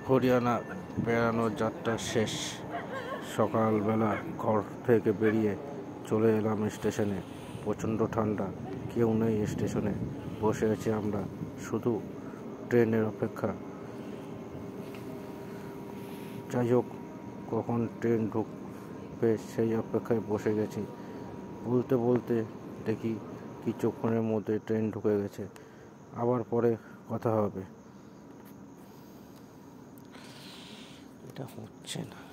হরিয়ানা বেড়ানোর যাত্রা শেষ। সকালবেলা ঘর থেকে বেরিয়ে চলে এলাম স্টেশনে। প্রচণ্ড ঠান্ডা, কেউ নেই স্টেশনে। বসে আছি আমরা, শুধু ট্রেনের অপেক্ষা। যাই হোক, কখন ট্রেন ঢুকবে সেই অপেক্ষায় বসে গেছি। বলতে বলতে দেখি কিছুক্ষণের মধ্যে ট্রেন ঢুকে গেছে। আবার পরে কথা হবে। এটা হচ্ছে না।